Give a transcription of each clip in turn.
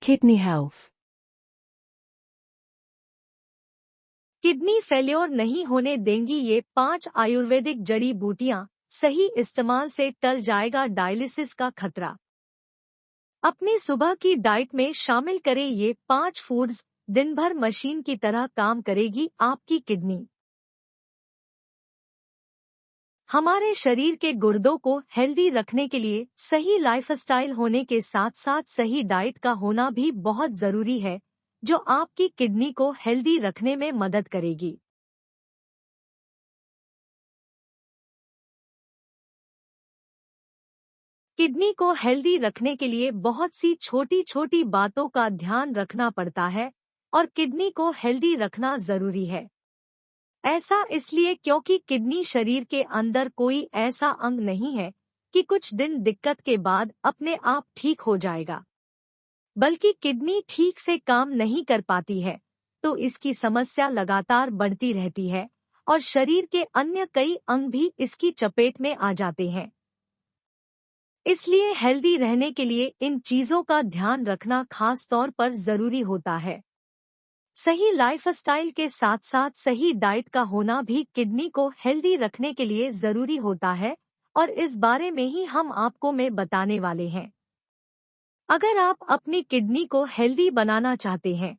kidney health. Kidney failure नहीं होने देंगी ये 5 आयुर्वेदिक जड़ी बूटियां, सही इस्तेमाल से टल जाएगा डायलिसिस का खतरा। अपनी सुबह की डाइट में शामिल करें ये 5 फूड्स, दिन भर मशीन की तरह काम करेगी आपकी किडनी। हमारे शरीर के गुर्दों को हेल्दी रखने के लिए सही लाइफस्टाइल होने के साथ साथ सही डाइट का होना भी बहुत जरूरी है, जो आपकी किडनी को हेल्दी रखने में मदद करेगी। किडनी को हेल्दी रखने के लिए बहुत सी छोटी छोटी बातों का ध्यान रखना पड़ता है और किडनी को हेल्दी रखना जरूरी है। ऐसा इसलिए क्योंकि किडनी शरीर के अंदर कोई ऐसा अंग नहीं है कि कुछ दिन दिक्कत के बाद अपने आप ठीक हो जाएगा, बल्कि किडनी ठीक से काम नहीं कर पाती है तो इसकी समस्या लगातार बढ़ती रहती है और शरीर के अन्य कई अंग भी इसकी चपेट में आ जाते हैं। इसलिए हेल्दी रहने के लिए इन चीजों का ध्यान रखना खास तौर पर जरूरी होता है। सही लाइफस्टाइल के साथ साथ सही डाइट का होना भी किडनी को हेल्दी रखने के लिए जरूरी होता है और इस बारे में ही हम आपको बताने वाले हैं। अगर आप अपनी किडनी को हेल्दी बनाना चाहते हैं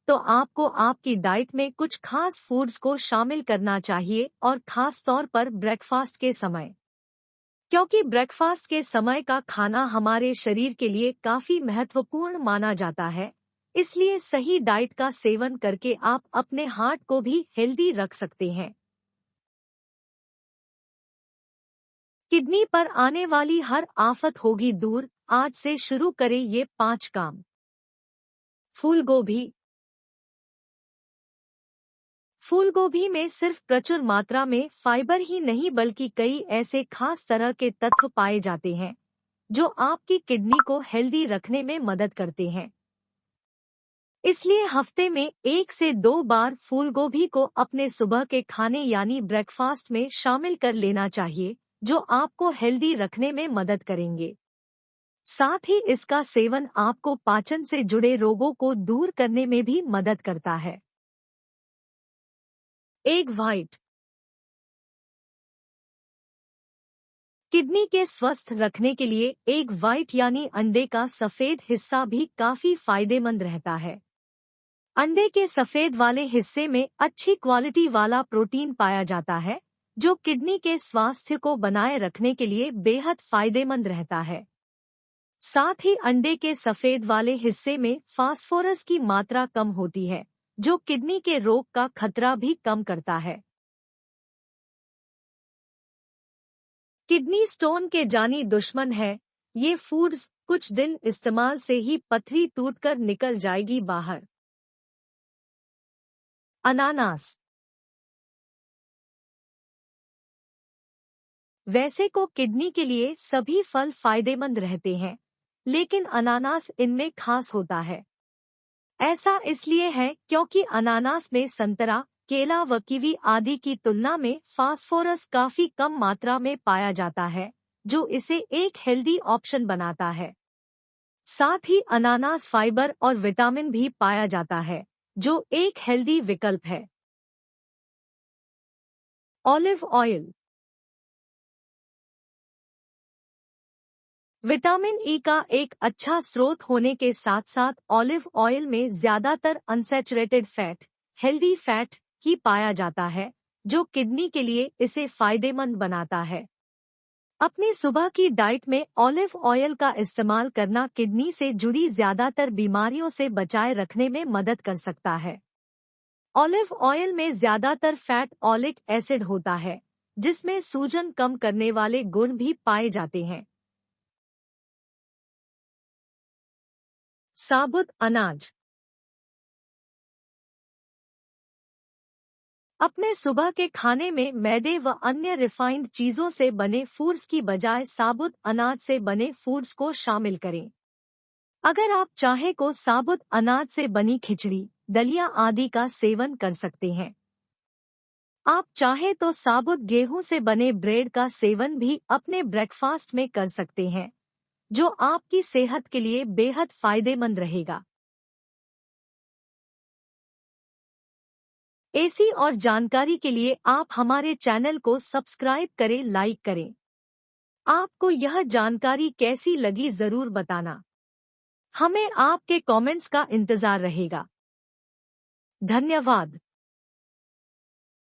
तो आपको आपकी डाइट में कुछ खास फूड्स को शामिल करना चाहिए और खास तौर पर ब्रेकफास्ट के समय, क्योंकि ब्रेकफास्ट के समय का खाना हमारे शरीर के लिए काफी महत्वपूर्ण माना जाता है। इसलिए सही डाइट का सेवन करके आप अपने हार्ट को भी हेल्दी रख सकते हैं। किडनी पर आने वाली हर आफत होगी दूर, आज से शुरू करें ये 5 काम। फूल गोभी। फूल गोभी में सिर्फ प्रचुर मात्रा में फाइबर ही नहीं बल्कि कई ऐसे खास तरह के तत्व पाए जाते हैं जो आपकी किडनी को हेल्दी रखने में मदद करते हैं। इसलिए हफ्ते में 1 से 2 बार फूल गोभी को अपने सुबह के खाने यानी ब्रेकफास्ट में शामिल कर लेना चाहिए, जो आपको हेल्दी रखने में मदद करेंगे। साथ ही इसका सेवन आपको पाचन से जुड़े रोगों को दूर करने में भी मदद करता है। Egg white. किडनी के स्वस्थ रखने के लिए एग व्हाइट यानी अंडे का सफेद हिस्सा भी काफी फायदेमंद रहता है। अंडे के सफेद वाले हिस्से में अच्छी क्वालिटी वाला प्रोटीन पाया जाता है, जो किडनी के स्वास्थ्य को बनाए रखने के लिए बेहद फायदेमंद रहता है। साथ ही अंडे के सफेद वाले हिस्से में फास्फोरस की मात्रा कम होती है, जो किडनी के रोग का खतरा भी कम करता है। किडनी स्टोन के जानी दुश्मन है ये फूड्स, कुछ दिन इस्तेमाल से ही पथरी टूटकर निकल जाएगी बाहर। अनानास। वैसे को किडनी के लिए सभी फल फायदेमंद रहते हैं, लेकिन अनानास इनमें खास होता है। ऐसा इसलिए है क्योंकि अनानास में संतरा, केला व कीवी आदि की तुलना में फास्फोरस काफी कम मात्रा में पाया जाता है, जो इसे एक हेल्दी ऑप्शन बनाता है। साथ ही अनानास फाइबर और विटामिन भी पाया जाता है, जो एक हेल्दी विकल्प है। Olive oil. विटामिन ई का एक अच्छा स्रोत होने के साथ साथ ऑलिव ऑयल में ज्यादातर अनसैचुरेटेड फैट, हेल्दी फैट ही पाया जाता है, जो किडनी के लिए इसे फायदेमंद बनाता है। अपनी सुबह की डाइट में ऑलिव ऑयल का इस्तेमाल करना किडनी से जुड़ी ज्यादातर बीमारियों से बचाए रखने में मदद कर सकता है। ऑलिव ऑयल में ज्यादातर फैट ऑलिक एसिड होता है, जिसमें सूजन कम करने वाले गुण भी पाए जाते हैं। साबुत अनाज। अपने सुबह के खाने में मैदे व अन्य रिफाइंड चीजों से बने फूड्स की बजाय साबुत अनाज से बने फूड्स को शामिल करें। अगर आप चाहें तो साबुत अनाज से बनी खिचड़ी, दलिया आदि का सेवन कर सकते हैं। आप चाहें तो साबुत गेहूं से बने ब्रेड का सेवन भी अपने ब्रेकफास्ट में कर सकते हैं, जो आपकी सेहत के लिए बेहद फायदेमंद रहेगा। ऐसी और जानकारी के लिए आप हमारे चैनल को सब्सक्राइब करें, लाइक करें। आपको यह जानकारी कैसी लगी जरूर बताना। हमें आपके कमेंट्स का इंतजार रहेगा। धन्यवाद।